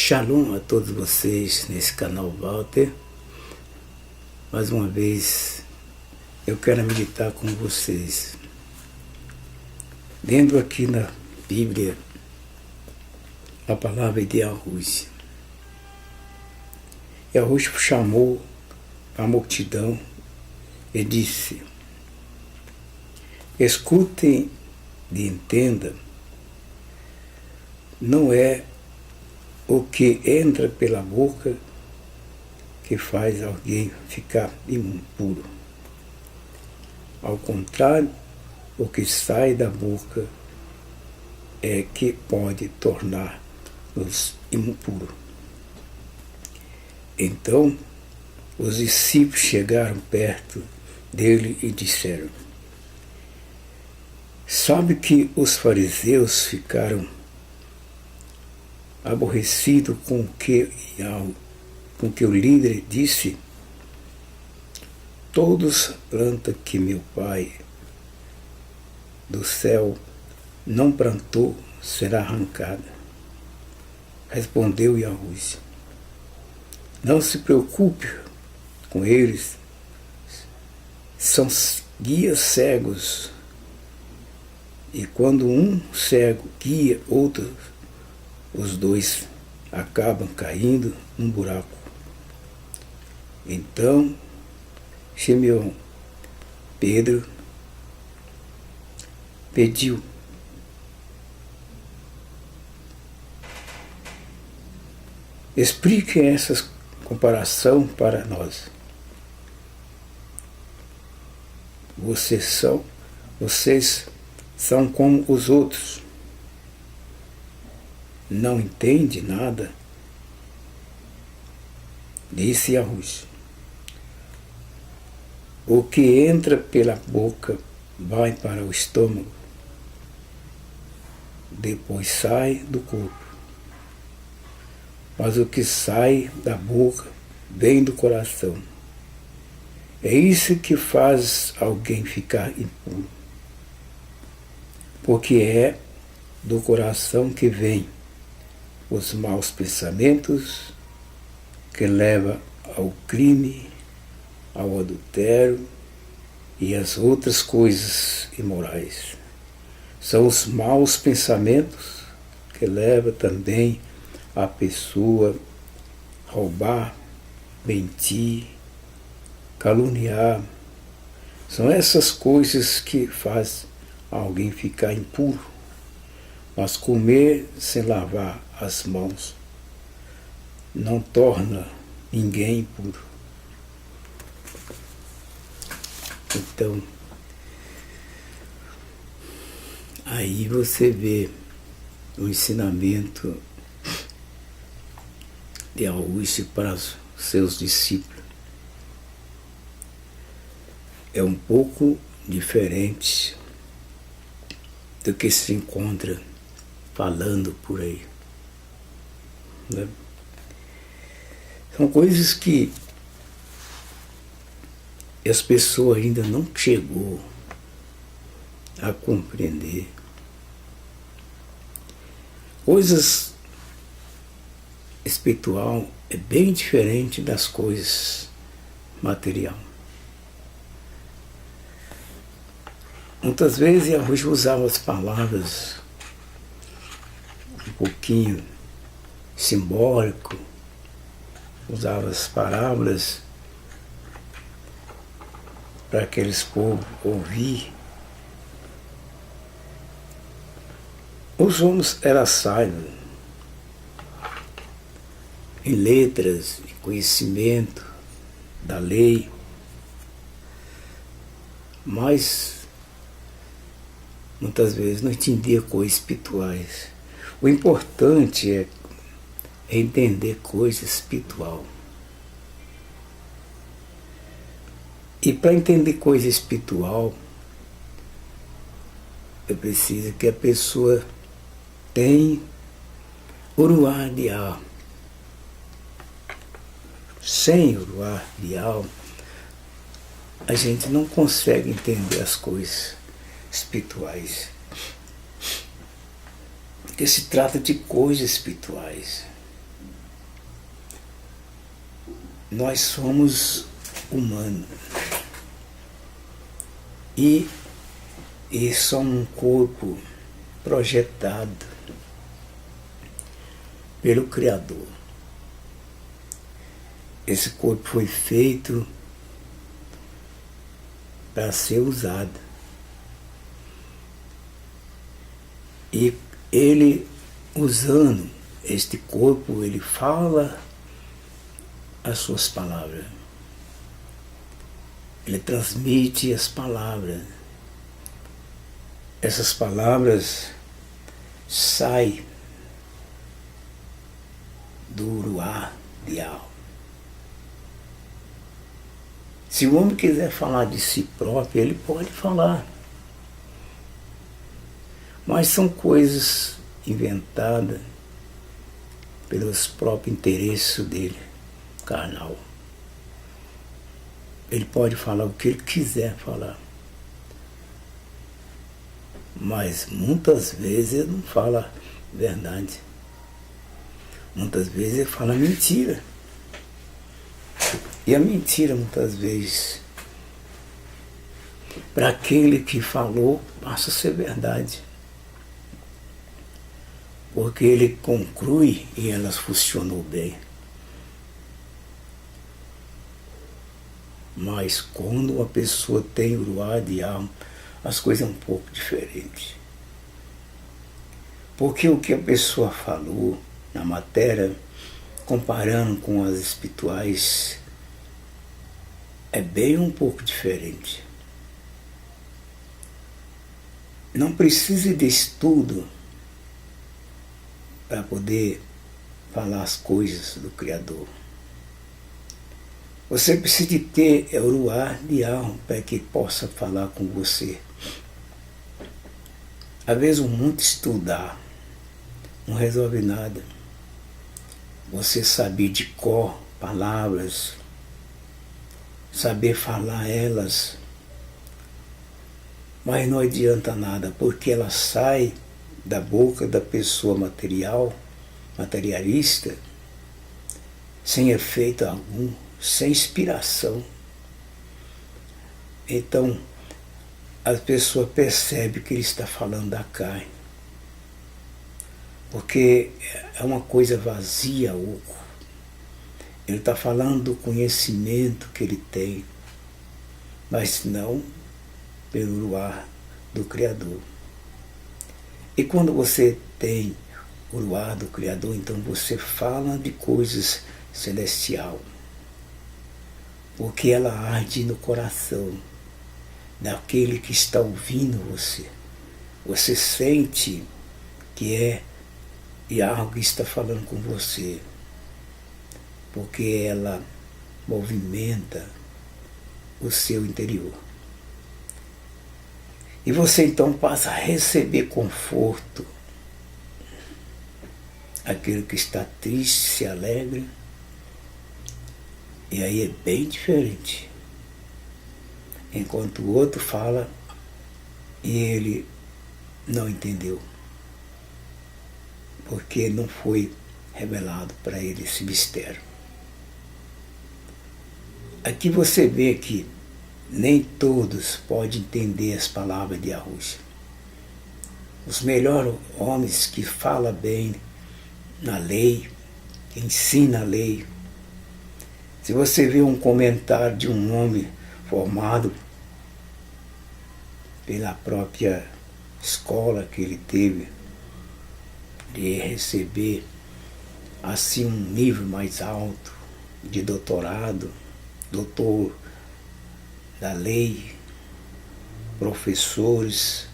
Shalom a todos vocês nesse canal Walter. Mais uma vez eu quero meditar com vocês. Lendo aqui na Bíblia a palavra de Yahushua. Yahushua chamou a multidão e disse: escutem e entendam, não é o que entra pela boca que faz alguém ficar impuro. Ao contrário, o que sai da boca é que pode tornar-nos impuros. Então, os discípulos chegaram perto dele e disseram: sabe que os fariseus ficaram aborrecido com o que o líder disse? Todos plantas que meu Pai do céu não plantou será arrancada. Respondeu Yahushua: não se preocupe com eles, são guias cegos, e quando um cego guia outro, os dois acabam caindo num buraco. Então, Simeão Pedro pediu: explique essa comparação para nós. Vocês são como os outros. Não entende nada? Disse Yahushua: o que entra pela boca vai para o estômago, depois sai do corpo. Mas o que sai da boca vem do coração. É isso que faz alguém ficar impuro, porque é do coração que vem os maus pensamentos, que levam ao crime, ao adultério e às outras coisas imorais. São os maus pensamentos que levam também a pessoa a roubar, mentir, caluniar. São essas coisas que fazem alguém ficar impuro. Mas comer sem lavar as mãos não torna ninguém impuro. Então, aí você vê o ensinamento de Yahushua para os seus discípulos. É um pouco diferente do que se encontra falando por aí, né? São coisas que as pessoas ainda não chegou a compreender. Coisas espiritual é bem diferente das coisas material. Muitas vezes Yahushua usava as palavras um pouquinho simbólico, usava as parábolas para aqueles povos ouvir. Os homens eram sábios em letras, em conhecimento da lei, mas muitas vezes não entendia coisas espirituais. O importante é entender coisa espiritual. E para entender coisa espiritual, é preciso que a pessoa tenha uruá de alma. Sem uruá de alma, a gente não consegue entender as coisas espirituais. Porque se trata de coisas espirituais. nós somos humanos e somos um corpo projetado pelo Criador. Esse corpo foi feito para ser usado. E ele, usando este corpo, ele fala as suas palavras. Ele transmite as palavras. Essas palavras saem do uruá de alma. Se o homem quiser falar de si próprio, ele pode falar. Mas são coisas inventadas pelos próprios interesses dele, carnal. Ele pode falar o que ele quiser falar. Mas muitas vezes ele não fala verdade. Muitas vezes ele fala mentira. E a mentira, muitas vezes, para aquele que falou, passa a ser verdade. Porque ele conclui e elas funcionou bem. Mas quando uma pessoa tem uruá de alma, as coisas são um pouco diferentes. Porque o que a pessoa falou na matéria, comparando com as espirituais, é bem um pouco diferente. Não precisa de estudo para poder falar as coisas do Criador. Você precisa de ter uruá de alma para que possa falar com você. Às vezes muito estudar não resolve nada. Você saber de cor palavras, saber falar elas, mas não adianta nada, porque ela sai da boca da pessoa materialista, sem efeito algum, sem inspiração. Então, a pessoa percebe que ele está falando da carne, porque é uma coisa vazia, oco. Ele está falando do conhecimento que ele tem, mas não pelo uruá do Criador. E quando você tem o uruá do Criador, então você fala de coisas celestial, porque ela arde no coração daquele que está ouvindo você. Você sente que é e algo está falando com você, porque ela movimenta o seu interior. E você então passa a receber conforto. Aquele que está triste se alegra. E aí é bem diferente. Enquanto o outro fala e ele não entendeu. Porque não foi revelado para ele esse mistério. Aqui você vê que nem todos podem entender as palavras de Arusha. Os melhores homens que falam bem na lei, que ensina a lei. Se você vê um comentário de um homem formado pela própria escola que ele teve, de receber assim um nível mais alto de doutorado, doutor da lei, professores,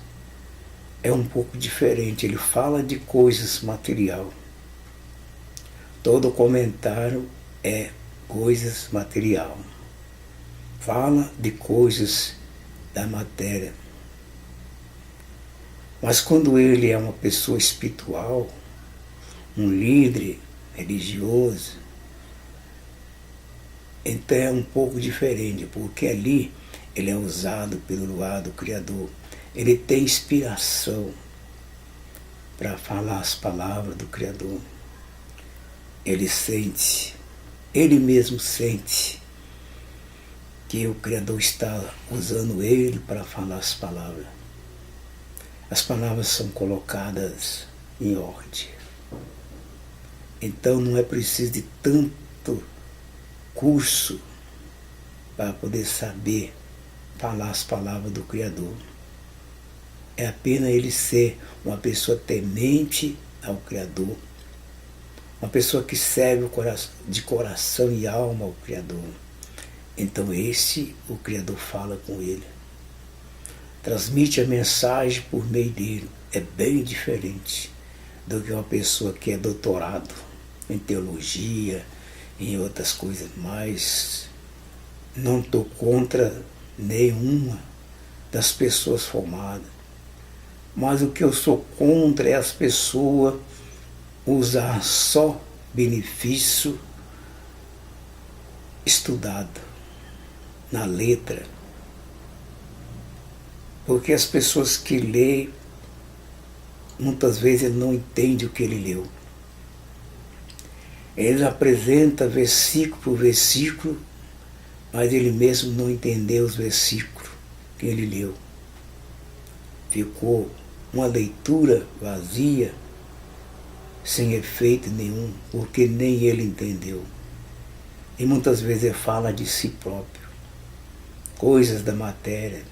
é um pouco diferente. Ele fala de coisas material. Todo comentário é coisas material. Fala de coisas da matéria. Mas quando ele é uma pessoa espiritual, um líder religioso, então é um pouco diferente, porque ali ele é usado pelo lado do Criador. Ele tem inspiração para falar as palavras do Criador. Ele sente ele mesmo sente que o Criador está usando ele para falar as palavras. As palavras são colocadas em ordem. Então não é preciso de tanto curso para poder saber falar as palavras do Criador. É apenas ele ser uma pessoa temente ao Criador, uma pessoa que serve de coração e alma ao Criador. Então o Criador fala com ele. Transmite a mensagem por meio dele. É bem diferente do que uma pessoa que é doutorado em teologia, em outras coisas, mas não estou contra nenhuma das pessoas formadas. Mas o que eu sou contra é as pessoas usar só benefício estudado na letra. Porque as pessoas que leem, muitas vezes ele não entende o que ele leu. Ele apresenta versículo por versículo, mas ele mesmo não entendeu os versículos que ele leu. Ficou uma leitura vazia, sem efeito nenhum, porque nem ele entendeu. E muitas vezes ele fala de si próprio, coisas da matéria.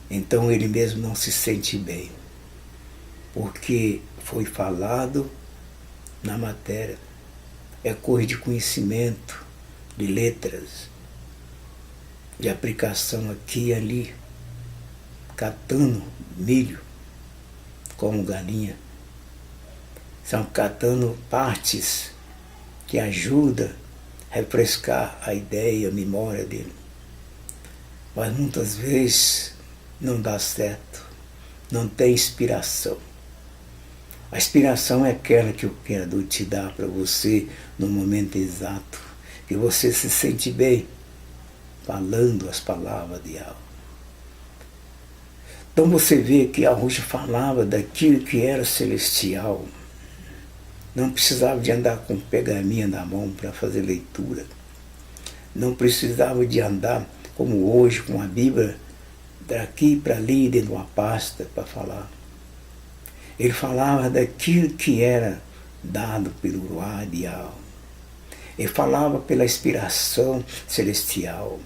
Então ele mesmo não se sente bem, porque foi falado na matéria. É coisa de conhecimento, de letras, de aplicação aqui e ali, catando milho como galinha. Estão catando partes que ajudam a refrescar a ideia, a memória dele. Mas muitas vezes não dá certo, não tem inspiração. A inspiração é aquela que o Criador te dá para você no momento exato, que você se sente bem falando as palavras de alma. Então você vê que a Arrucha falava daquilo que era celestial. Não precisava de andar com pergaminho na mão para fazer leitura. Não precisava de andar como hoje com a Bíblia daqui para ali dentro de uma pasta para falar. Ele falava daquilo que era dado pelo Ruach de alma. Ele falava pela inspiração celestial.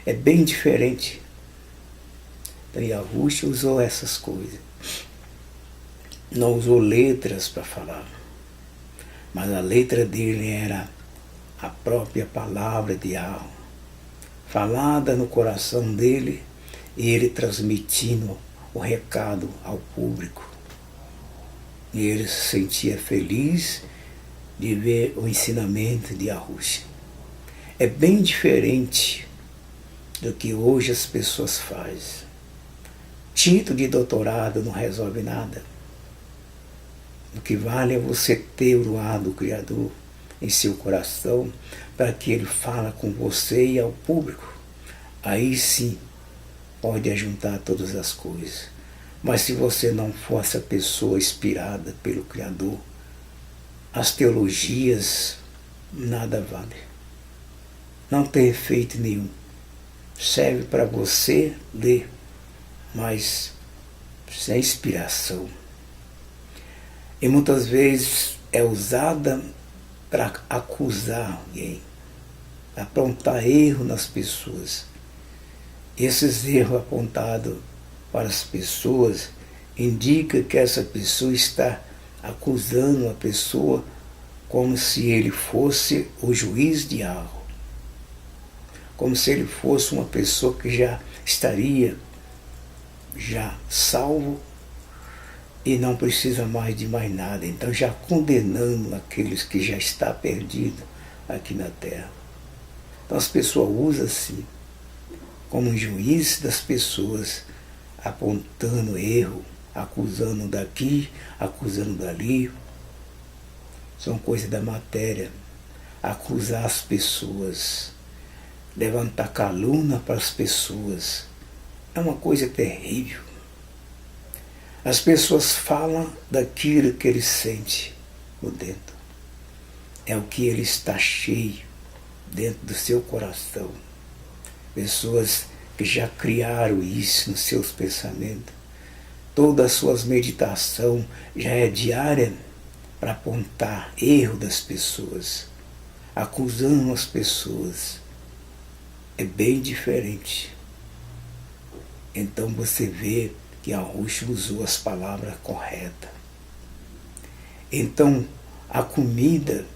É bem diferente. Então Yahushua usou essas coisas. Não usou letras para falar. Mas a letra dele era a própria palavra de alma, falada no coração dele e ele transmitindo o recado ao público. E ele se sentia feliz de ver o ensinamento de Yahushua. É bem diferente do que hoje as pessoas fazem. Título de doutorado não resolve nada. O que vale é você ter o Ruach do Criador em seu coração, para que ele fale com você e ao público. Aí sim pode ajuntar todas as coisas. Mas se você não for essa pessoa inspirada pelo Criador, as teologias nada valem. Não tem efeito nenhum. Serve para você ler, mas sem inspiração. E muitas vezes é usada para acusar alguém, apontar erro nas pessoas. Esses erros apontados para as pessoas indicam que essa pessoa está acusando a pessoa como se ele fosse o juiz de algo, como se ele fosse uma pessoa que já estaria salvo e não precisa mais de mais nada. Então já condenando aqueles que já estão perdidos aqui na terra. Então as pessoas usam assim, como um juiz das pessoas, apontando erro, acusando daqui, acusando dali. São coisas da matéria. Acusar as pessoas, levantar calúnia para as pessoas, é uma coisa terrível. As pessoas falam daquilo que ele sente por dentro. É o que ele está cheio. dentro do seu coração. Pessoas que já criaram isso nos seus pensamentos. Toda as suas meditação já é diária para apontar erro das pessoas, acusando as pessoas. É bem diferente. Então você vê que a Ruth usou as palavras corretas. Então a comida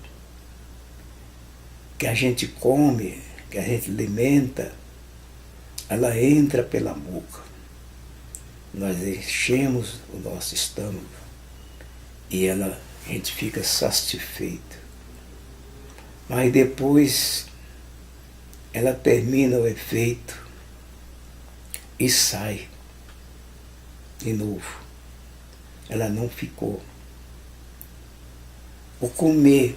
que a gente come, que a gente alimenta, ela entra pela boca. Nós enchemos o nosso estômago e a gente fica satisfeito. Mas depois ela termina o efeito e sai de novo. Ela não ficou. O comer,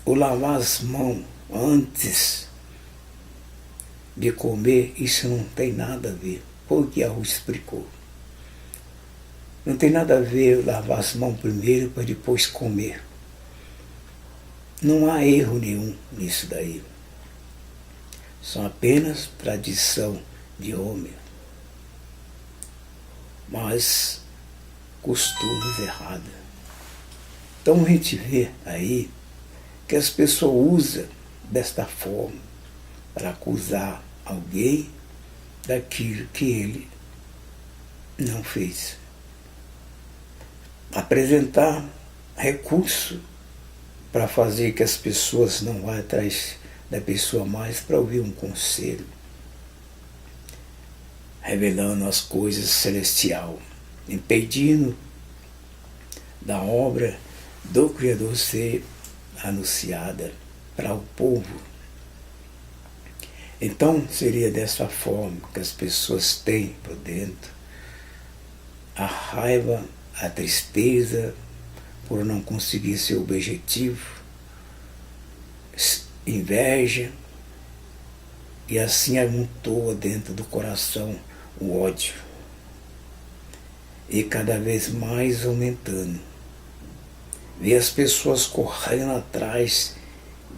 o lavar as mãos antes de comer, isso não tem nada a ver. Foi o que a Ruth explicou. Não tem nada a ver lavar as mãos primeiro para depois comer. Não há erro nenhum nisso daí. São apenas tradição de homem. Mas costumes errados. Então a gente vê aí que as pessoas usam desta forma para acusar alguém daquilo que ele não fez. Apresentar recurso para fazer que as pessoas não vá atrás da pessoa mais para ouvir um conselho, revelando as coisas celestiais, impedindo da obra do Criador ser anunciada para o povo. Então seria dessa forma que as pessoas têm por dentro a raiva, a tristeza por não conseguir seu objetivo, inveja, e assim amontoa dentro do coração o ódio, e cada vez mais aumentando. Vê as pessoas correndo atrás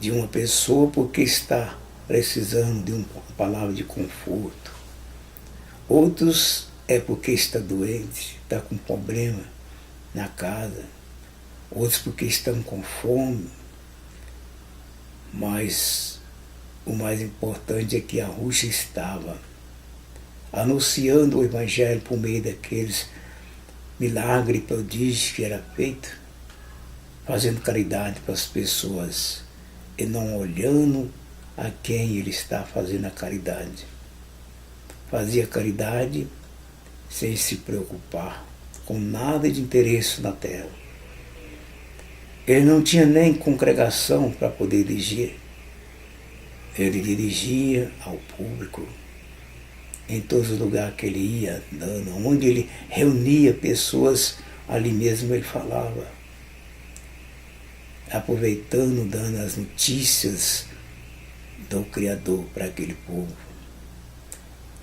de uma pessoa porque está precisando de uma palavra de conforto. Outros é porque está doente, está com problema na casa. Outros porque estão com fome. Mas o mais importante é que a Ruth estava anunciando o Evangelho por meio daqueles milagres e prodígios que era feito, fazendo caridade para as pessoas e não olhando a quem ele está fazendo a caridade. Fazia caridade sem se preocupar com nada de interesse na terra. Ele não tinha nem congregação para poder dirigir. Ele dirigia ao público em todos os lugares que ele ia andando, onde ele reunia pessoas, ali mesmo ele falava, aproveitando, dando as notícias do Criador para aquele povo.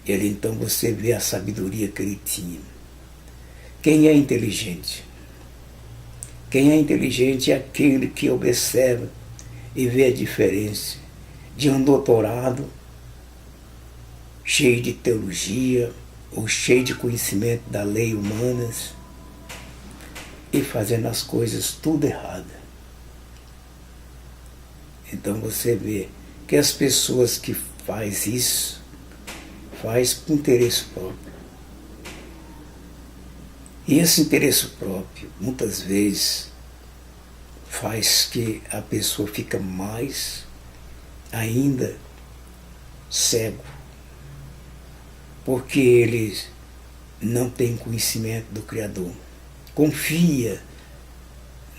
E ali então você vê a sabedoria que ele tinha. Quem é inteligente? Quem é inteligente é aquele que observa e vê a diferença de um doutorado cheio de teologia ou cheio de conhecimento da lei humanas e fazendo as coisas tudo errado. Então você vê que as pessoas que fazem isso, faz por interesse próprio. E esse interesse próprio, muitas vezes, faz que a pessoa fica mais ainda cego, porque ele não tem conhecimento do Criador, confia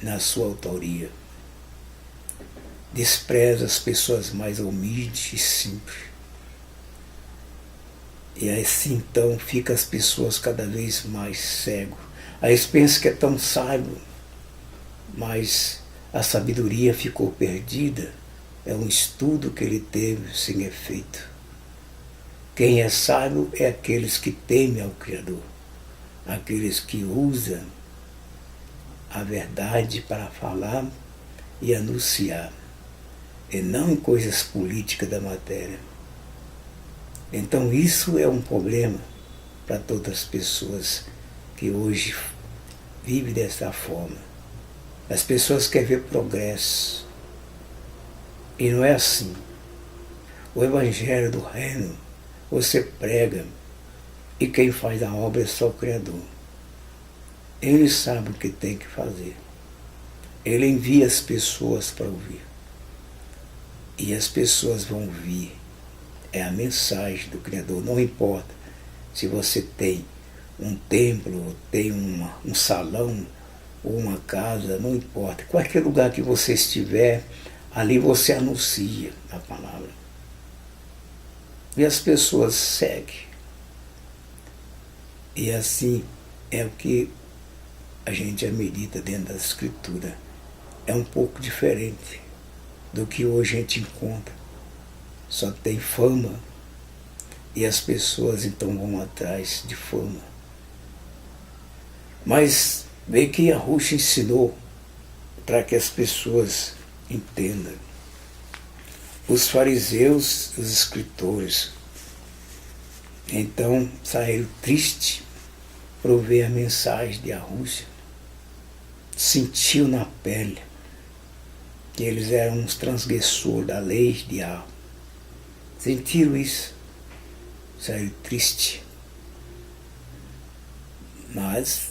na sua autoria, despreza as pessoas mais humildes e simples. E assim então fica as pessoas cada vez mais cegos. Aí eles pensam que é tão sábio, mas a sabedoria ficou perdida. É um estudo que ele teve sem efeito. Quem é sábio é aqueles que temem ao Criador, aqueles que usam a verdade para falar e anunciar. e não em coisas políticas da matéria. Então isso é um problema para todas as pessoas que hoje vivem dessa forma. As pessoas querem ver progresso. E não é assim. O Evangelho do Reino, você prega, e quem faz a obra é só o Criador. Ele sabe o que tem que fazer. Ele envia as pessoas para ouvir. E as pessoas vão ouvir. É a mensagem do Criador. Não importa se você tem um templo, ou tem um salão, ou uma casa, não importa. Qualquer lugar que você estiver, ali você anuncia a palavra. E as pessoas seguem. E assim é o que a gente medita dentro da Escritura. É um pouco diferente do que hoje a gente encontra. Só tem fama e as pessoas então vão atrás de fama. Mas vê que Yahushua ensinou para que as pessoas entendam. Os fariseus, os escritores, então saíram tristes por ver a mensagem de Yahushua. Sentiu na pele que eles eram uns transgressores da lei de Yahweh. Sentiram isso, saíram tristes. Mas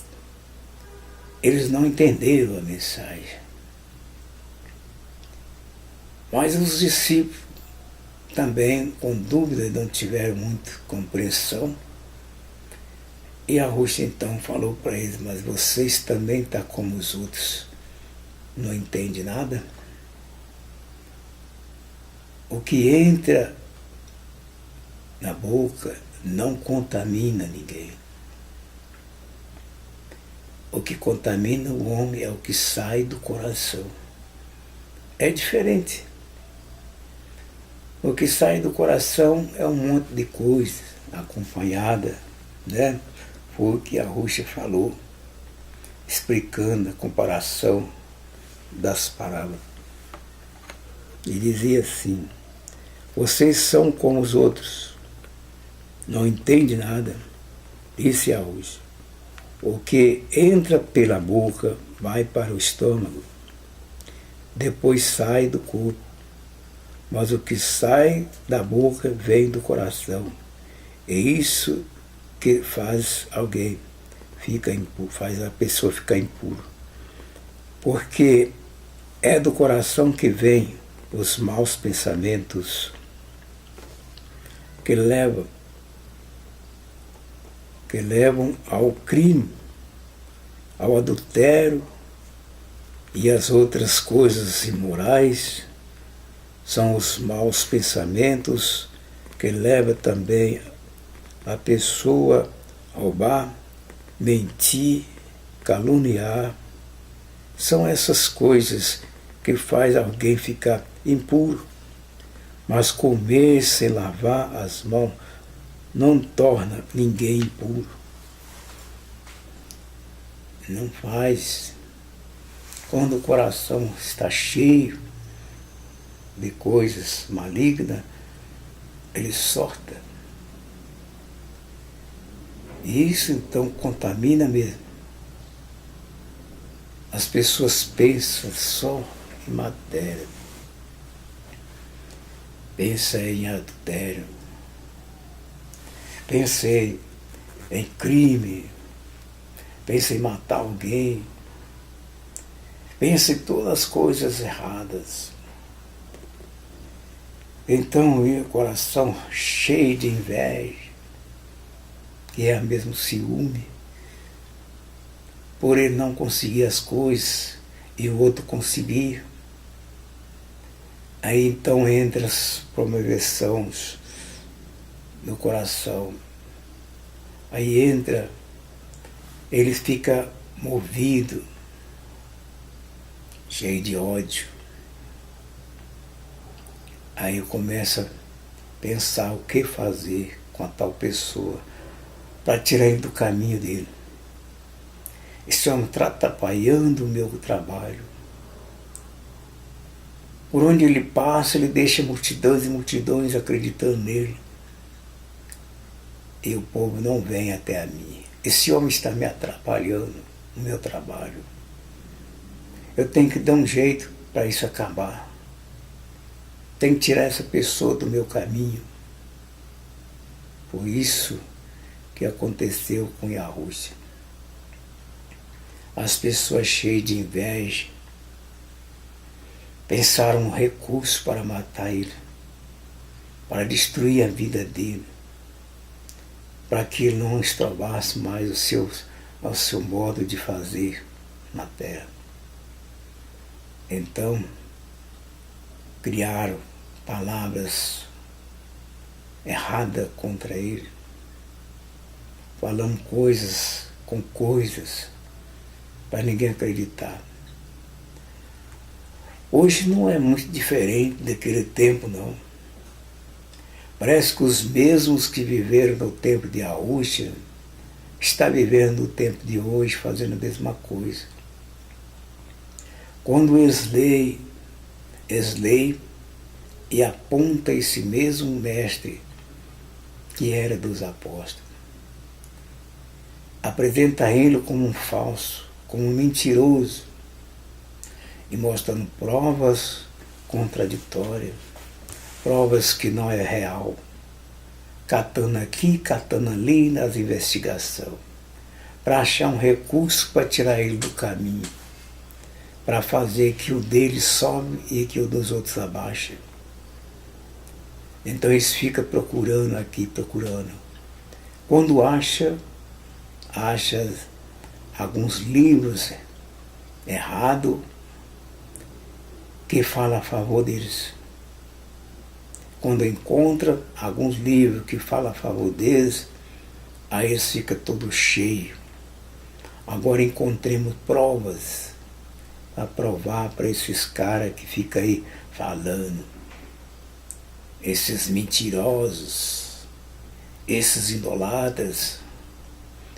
eles não entenderam a mensagem. Mas os discípulos também, com dúvida, não tiveram muita compreensão. E Yahushua então falou para eles: mas vocês também estão como os outros, não entendem nada? O que entra na boca não contamina ninguém. O que contamina o homem é o que sai do coração. É diferente. O que sai do coração é um monte de coisa acompanhada, né? Foi o que Yahushua falou, explicando a comparação das parábolas. Ele dizia assim: vocês são como os outros, não entendem nada. Disse Yahushua: o que entra pela boca vai para o estômago, depois sai do corpo, mas o que sai da boca vem do coração. É isso que faz alguém fica impuro, faz a pessoa ficar impuro. Porque é do coração que vem os maus pensamentos que levam ao crime, ao adultério e as outras coisas imorais. São os maus pensamentos que levam também a pessoa a roubar, mentir, caluniar. São essas coisas que faz alguém ficar impuro. Mas comer sem lavar as mãos não torna ninguém impuro. Não faz. Quando o coração está cheio de coisas malignas, ele sorta. E isso então contamina mesmo. As pessoas pensam só em matéria. Pensa em adultério. Pensa em crime. Pensa em matar alguém. Pensa em todas as coisas erradas. Então o coração cheio de inveja, que é o mesmo ciúme, por ele não conseguir as coisas e o outro conseguir. Aí então entra as promoveções no coração. Aí entra, ele fica movido, cheio de ódio. Aí eu começo a pensar o que fazer com a tal pessoa para tirar ele do caminho dele. Esse homem está atrapalhando o meu trabalho. Por onde ele passa, ele deixa multidões e multidões acreditando nele. E o povo não vem até a mim. Esse homem está me atrapalhando no meu trabalho. Eu tenho que dar um jeito para isso acabar. Tenho que tirar essa pessoa do meu caminho. Por isso que aconteceu com Yahusha. As pessoas cheias de inveja pensaram um recurso para matar ele, para destruir a vida dele, para que ele não estrovasse mais o seu modo de fazer na terra. Então, criaram palavras erradas contra ele, falando coisas com coisas, para ninguém acreditar. Hoje não é muito diferente daquele tempo, não. Parece que os mesmos que viveram no tempo de Yahusha estão vivendo no tempo de hoje, fazendo a mesma coisa. Quando eles leem e apontam esse mesmo mestre que era dos apóstolos. Apresenta ele como um falso, como um mentiroso, e mostrando provas contraditórias, provas que não é real, catando aqui, catando ali nas investigações, para achar um recurso para tirar ele do caminho, para fazer que o dele sobe e que o dos outros abaixe. Então eles ficam procurando aqui, procurando. Quando acha alguns livros errados que falam a favor deles. Quando encontra alguns livros que falam a favor deles, aí eles ficam todos cheios. Agora encontremos provas para provar para esses caras que ficam aí falando. Esses mentirosos, esses idolatras,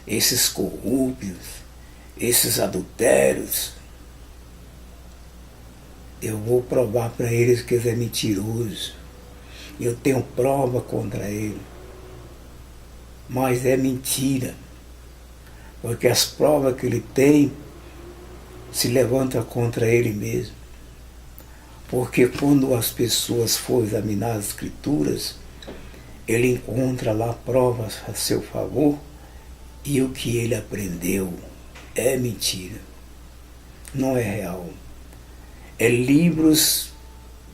esses corruptos, esses adultérios. Eu vou provar para eles que eles é mentiroso. Eu tenho prova contra ele. Mas é mentira. Porque as provas que ele tem se levantam contra ele mesmo. Porque quando as pessoas forem examinar as escrituras, ele encontra lá provas a seu favor, e o que ele aprendeu é mentira, não é real. É livros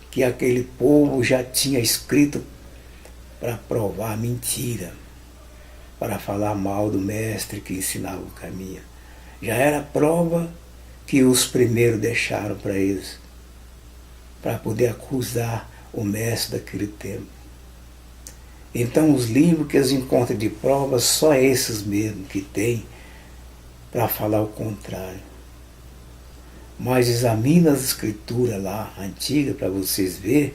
que aquele povo já tinha escrito para provar mentira, para falar mal do mestre que ensinava o caminho. Já era prova que os primeiros deixaram para eles, para poder acusar o mestre daquele tempo. Então os livros que eles encontram de provas, só esses mesmo que tem para falar o contrário. Mas examina as escrituras lá, antigas, para vocês verem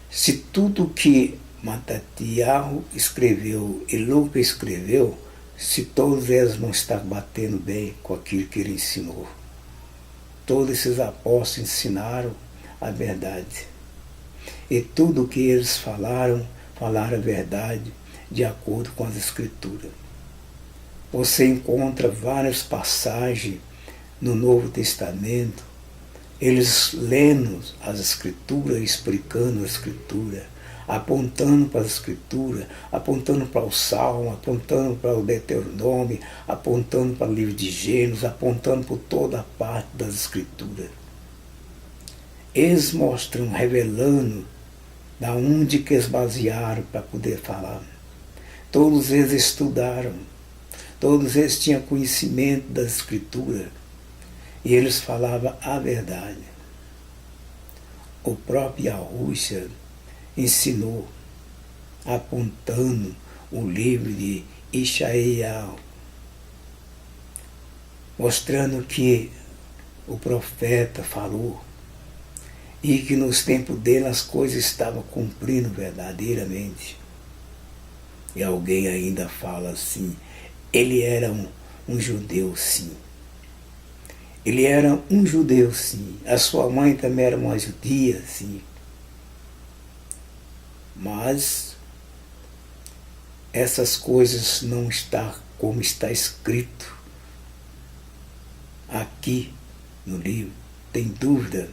se tudo que Matatiahu escreveu e Lucas escreveu, se todos eles não estão batendo bem com aquilo que ele ensinou. Todos esses apóstolos ensinaram a verdade. E tudo o que eles falaram a verdade de acordo com as escrituras. Você encontra várias passagens no Novo Testamento, eles lendo as escrituras, explicando a escritura, apontando para a escritura, apontando para o Salmo, apontando para o Deuteronômio, apontando para o livro de Gênesis, apontando por toda a parte das escrituras. Eles mostram, revelando da onde que eles basearam para poder falar. Todos eles estudaram, todos eles tinham conhecimento das escrituras, e eles falavam a verdade. O próprio Yahusha ensinou, apontando o livro de Ishaiah, mostrando que o profeta falou e que nos tempos dele as coisas estavam cumprindo verdadeiramente. E alguém ainda fala assim, ele era um judeu sim. Ele era um judeu, sim. A sua mãe também era uma judia, sim. Mas essas coisas não estão como está escrito aqui no livro. Tem dúvida.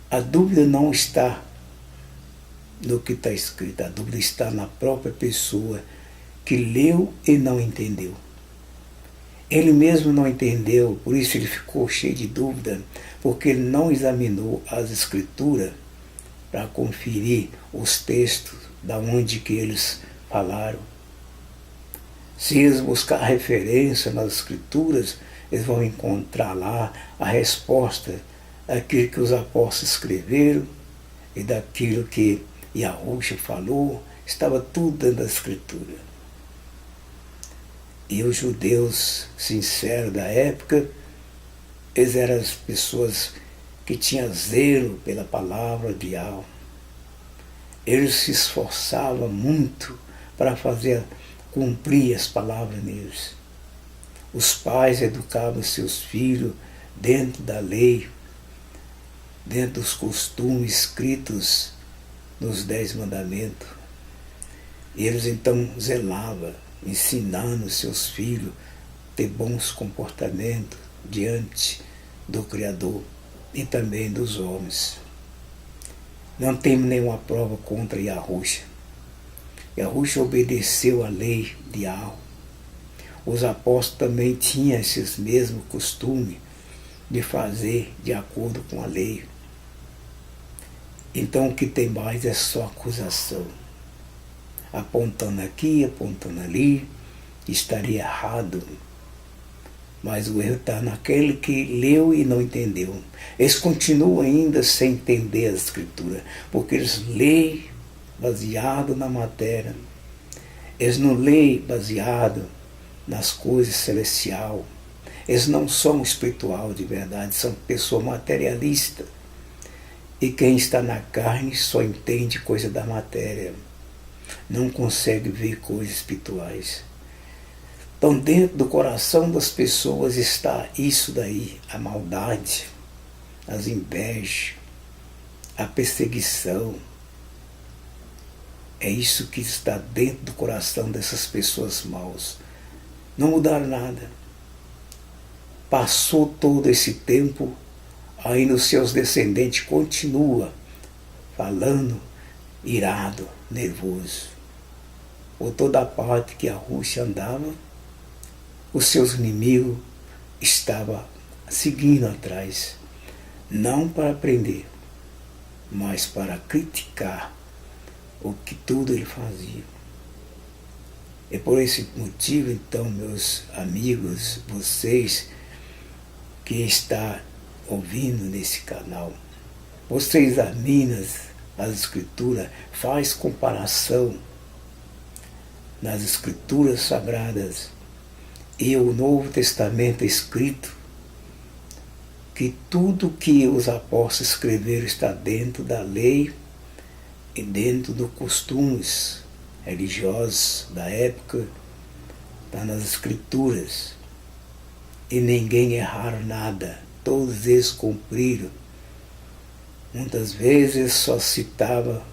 A dúvida não está no que está escrito, a dúvida está na própria pessoa que leu e não entendeu. Ele mesmo não entendeu, por isso ele ficou cheio de dúvida, porque ele não examinou as escrituras para conferir os textos da onde que eles falaram. Se eles buscar referência nas escrituras, eles vão encontrar lá a resposta daquilo que os apóstolos escreveram e daquilo que Yahushua falou, estava tudo dentro da escritura. E os judeus sinceros da época, eles eram as pessoas que tinham zelo pela palavra de Yahweh. Eles se esforçavam muito para fazer cumprir as palavras neles. Os pais educavam seus filhos dentro da lei, dentro dos costumes escritos nos 10 mandamentos. E eles então zelavam, ensinando seus filhos a ter bons comportamentos diante do Criador e também dos homens. Não temos nenhuma prova contra Yahushua. Yahushua obedeceu a lei de Yahweh. Os apóstolos também tinham esses mesmos costumes de fazer de acordo com a lei. Então o que tem mais é só acusação. Apontando aqui, apontando ali, estaria errado. Mas o erro está naquele que leu e não entendeu. Eles continuam ainda sem entender a Escritura, porque eles leem baseado na matéria. Eles não leem baseado nas coisas celestiais. Eles não são espiritual de verdade, são pessoas materialistas. E quem está na carne só entende coisa da matéria. Não consegue ver coisas espirituais. Então dentro do coração das pessoas está isso daí, a maldade, as invejas, a perseguição. É isso que está dentro do coração dessas pessoas maus. Não mudaram nada. Passou todo esse tempo, ainda os seus descendentes continuam falando irado, nervoso. Por toda a parte que a Rússia andava, os seus inimigos estavam seguindo atrás, não para aprender, mas para criticar o que tudo ele fazia. É por esse motivo, então, meus amigos, vocês que estão ouvindo nesse canal, você examina as escrituras, faz comparação nas escrituras sagradas e o Novo Testamento escrito, que tudo que os apóstolos escreveram está dentro da lei e dentro dos costumes religiosos da época, está nas escrituras. E ninguém erraram nada, todos eles cumpriram. Muitas vezes só citava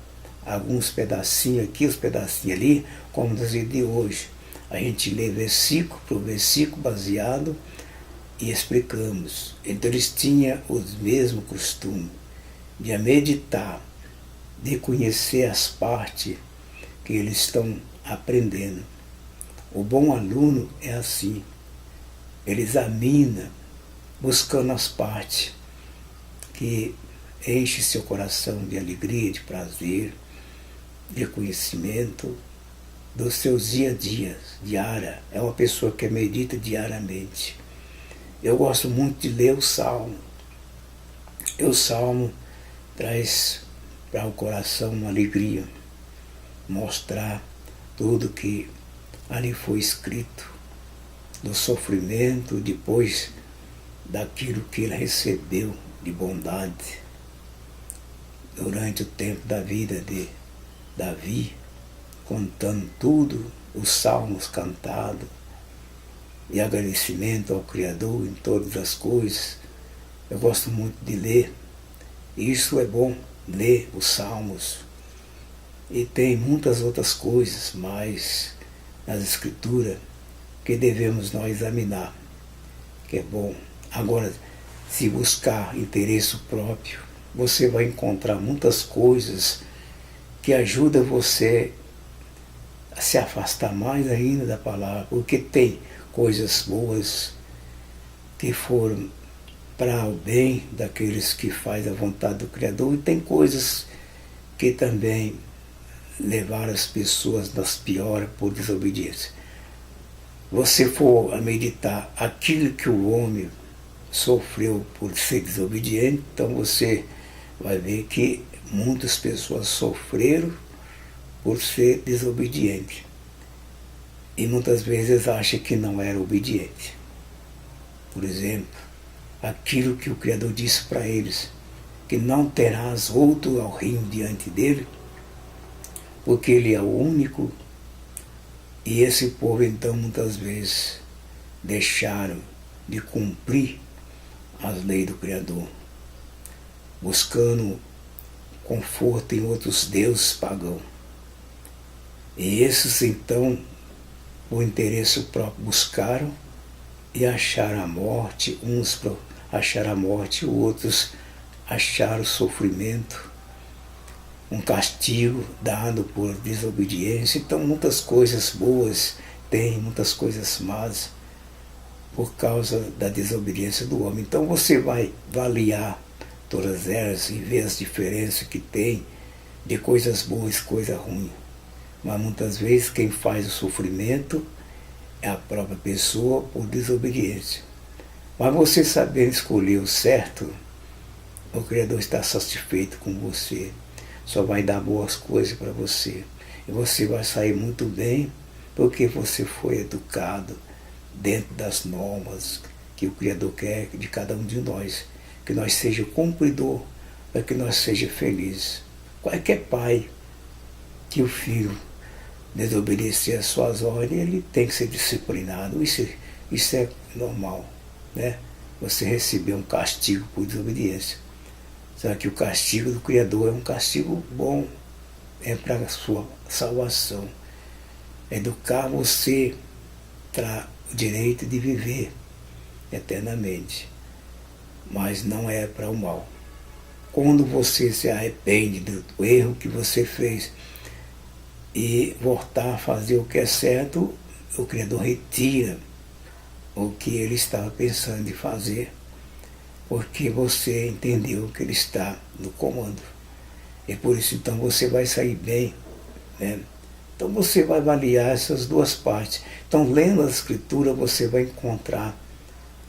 alguns pedacinhos aqui, os pedacinhos ali, como nos dias de hoje. A gente lê versículo por versículo baseado e explicamos. Então eles tinham os mesmos costumes de meditar, de conhecer as partes que eles estão aprendendo. O bom aluno é assim, ele examina, buscando as partes que enche seu coração de alegria, de prazer, de conhecimento dos seus dia a dia, diária. É uma pessoa que medita diariamente. Eu gosto muito de ler o Salmo. E o Salmo traz para o coração uma alegria, mostrar tudo que ali foi escrito, do sofrimento, depois daquilo que ele recebeu de bondade durante o tempo da vida de Davi, contando tudo, os salmos cantados, e agradecimento ao Criador em todas as coisas. Eu gosto muito de ler. Isso é bom, ler os Salmos. E tem muitas outras coisas mais nas Escrituras que devemos nós examinar, que é bom. Agora, se buscar interesse próprio, você vai encontrar muitas coisas que ajudam você a se afastar mais ainda da palavra, porque tem coisas boas que foram para o bem daqueles que fazem a vontade do Criador, e tem coisas que também levaram as pessoas nas piores por desobediência. Você for a meditar aquilo que o homem sofreu por ser desobediente, então você vai ver que muitas pessoas sofreram por ser desobediente. E muitas vezes acham que não era obediente. Por exemplo, aquilo que o Criador disse para eles, que não terás outro ao reino diante dele, porque ele é o único. E esse povo então muitas vezes deixaram de cumprir as leis do Criador, buscando conforto em outros deuses pagãos. E esses então, por interesse próprio, buscaram e acharam a morte, uns acharam a morte, outros acharam o sofrimento, um castigo dado por desobediência. Então muitas coisas boas tem, muitas coisas más por causa da desobediência do homem. Então você vai avaliar todas elas e ver as diferenças que tem de coisas boas e coisas ruins. Mas muitas vezes quem faz o sofrimento é a própria pessoa por desobediência. Mas você sabendo escolher o certo, o Criador está satisfeito com você. Só vai dar boas coisas para você. E você vai sair muito bem, porque você foi educado dentro das normas que o Criador quer de cada um de nós. Que nós seja cumpridor, para que nós seja felizes. Qualquer pai que o filho desobedecer às suas ordens, ele tem que ser disciplinado. Isso é normal, né? Você receber um castigo por desobediência. Só que o castigo do Criador é um castigo bom, é para a sua salvação. Educar você para o direito de viver eternamente, mas não é para o mal. Quando você se arrepende do erro que você fez e voltar a fazer o que é certo, o Criador retira o que ele estava pensando em fazer, porque você entendeu que ele está no comando. E por isso então você vai sair bem, né? Então você vai avaliar essas duas partes. Então lendo a Escritura você vai encontrar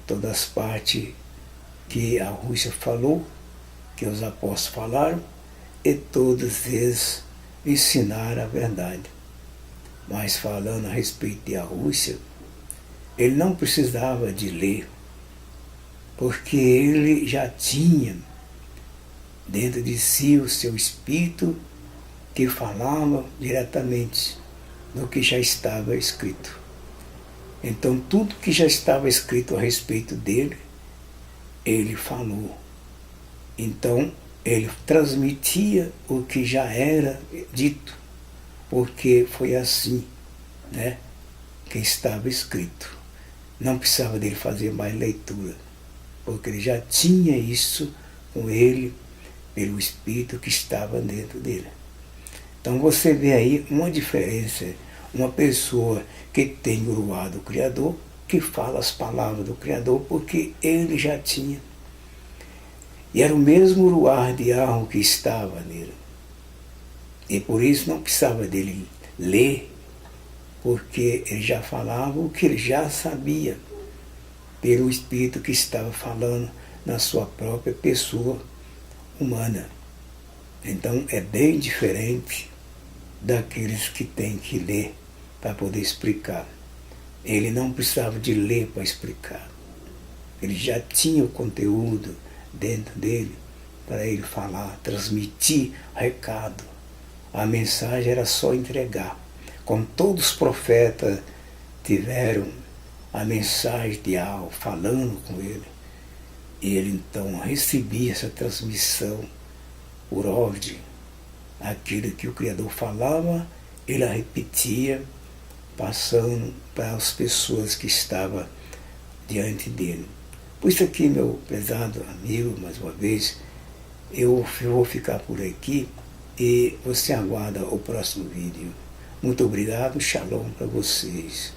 todas as partes que a Rússia falou, que os apóstolos falaram, e todos eles ensinaram a verdade. Mas falando a respeito de a Rússia, ele não precisava de ler, porque ele já tinha dentro de si o seu espírito que falava diretamente do que já estava escrito. Então tudo que já estava escrito a respeito dele, ele falou. Então ele transmitia o que já era dito, porque foi assim, né, que estava escrito. Não precisava dele fazer mais leitura, porque ele já tinha isso com ele, pelo Espírito que estava dentro dele. Então você vê aí uma diferença, uma pessoa que tem o ruar do Criador, que fala as palavras do Criador, porque ele já tinha. E era o mesmo ruar de algo que estava nele. E por isso não precisava dele ler, porque ele já falava o que ele já sabia, pelo Espírito que estava falando na sua própria pessoa humana. Então é bem diferente daqueles que têm que ler para poder explicar. Ele não precisava de ler para explicar. Ele já tinha o conteúdo dentro dele para ele falar, transmitir recado. A mensagem era só entregar. Como todos os profetas tiveram a mensagem de algo, falando com ele. E ele então recebia essa transmissão por ordem. Aquilo que o Criador falava, ele a repetia, passando para as pessoas que estavam diante dele. Por isso aqui, meu prezado amigo, mais uma vez, eu vou ficar por aqui e você aguarda o próximo vídeo. Muito obrigado, shalom para vocês.